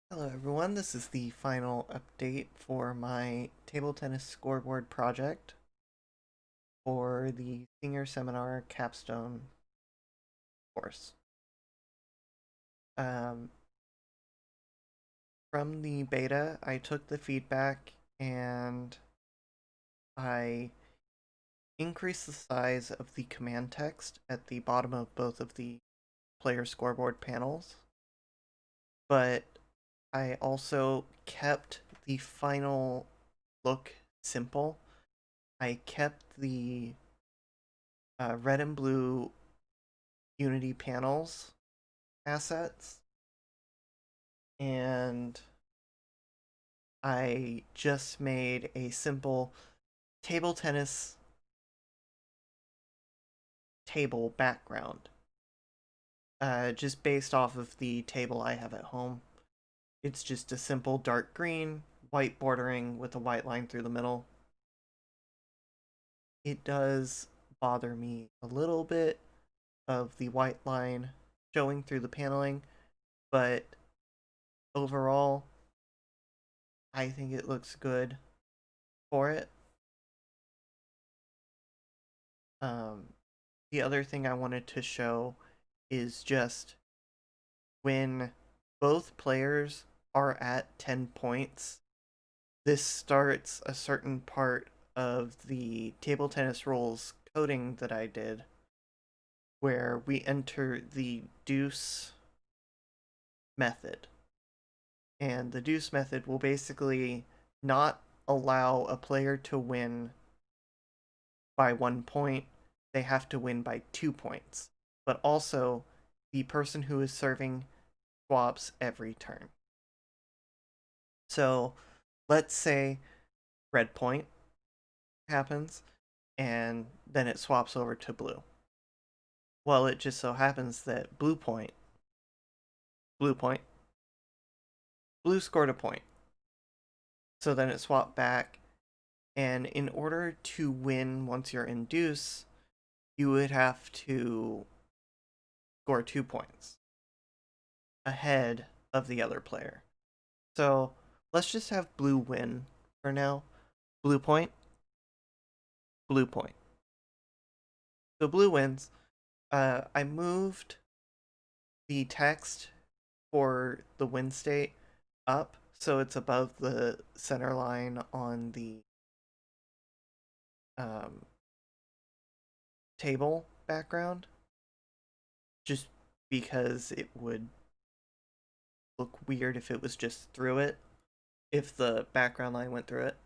Hello everyone, this is the final update for my table tennis scoreboard project for the senior seminar capstone course. Um, from the beta, I took the feedback and I increased the size of the command text at the bottom of both of the player scoreboard panels, but I also kept the final look simple. I kept the red and blue Unity panels assets, and I just made a simple table tennis table background, just based off of the table I have at home. It's just a simple dark green, white bordering with a white line through the middle. It does bother me a little bit of the white line showing through the paneling, but overall, I think it looks good for it. Um, the other thing I wanted to show is just when both players are at 10 points, this starts a certain part of the table tennis rules coding that I did, where we enter the deuce method. And the deuce method will basically not allow a player to win by 1 point, they have to win by 2 points. But also, the person who is serving swaps every turn. So let's say red point happens, and then it swaps over to blue. Well, it just so happens that blue point, blue scored a point. So then it swapped back, and in order to win once you're in deuce, you would have to score 2 points ahead of the other player. So let's just have blue win for now. Blue point, blue point. So blue wins. I moved the text for the win state up so it's above the center line on the um, table background, just because it would look weird if it was just through it, if the background line went through it.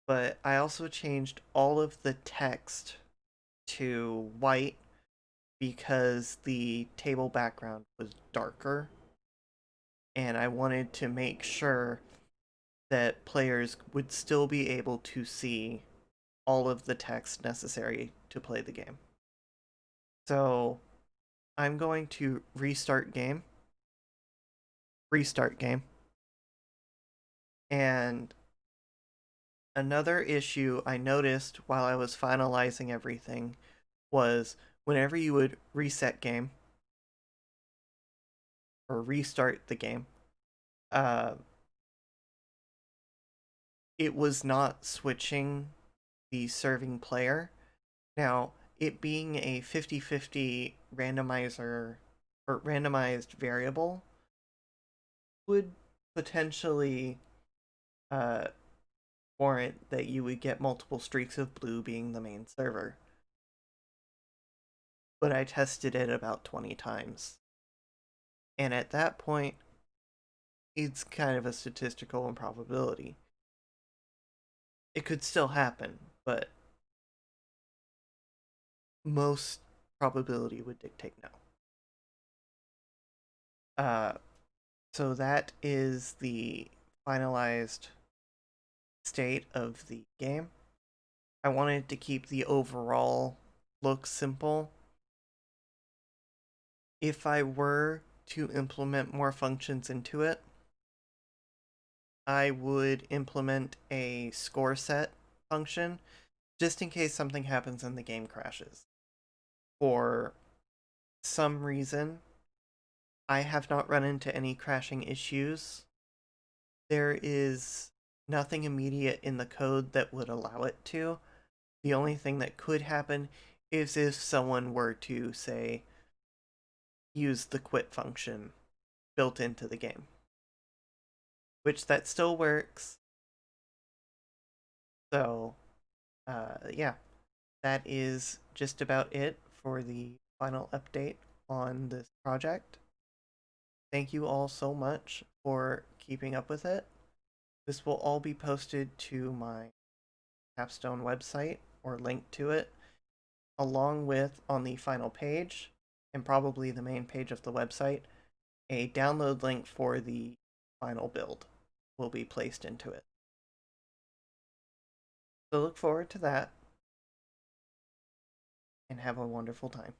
But I also changed all of the text to white because the table background was darker, and I wanted to make sure that players would still be able to see all of the text necessary to play the game. So I'm going to restart game. And another issue I noticed while I was finalizing everything was whenever you would reset game or restart the game, uh, it was not switching the serving player. Now, it being a 50-50 randomizer or randomized variable would potentially uh, warrant that you would get multiple streaks of blue being the main server. But I tested it about 20 times. And at that point, it's kind of a statistical improbability. It could still happen, but most probability would dictate no. Uh, so that is the finalized state of the game. I wanted to keep the overall look simple. If I were to implement more functions into it, I would implement a score set function just in case something happens and the game crashes. For some reason, I have not run into any crashing issues. There is nothing immediate in the code that would allow it to. The only thing that could happen is if someone were to, say, use the quit function built into the game, which that still works. So, yeah, that is just about it for the final update on this project. Thank you all so much for keeping up with it. This will all be posted to my Capstone website or link to it, along with on the final page and probably the main page of the website, a download link for the final build will be placed into it. So look forward to that and have a wonderful time.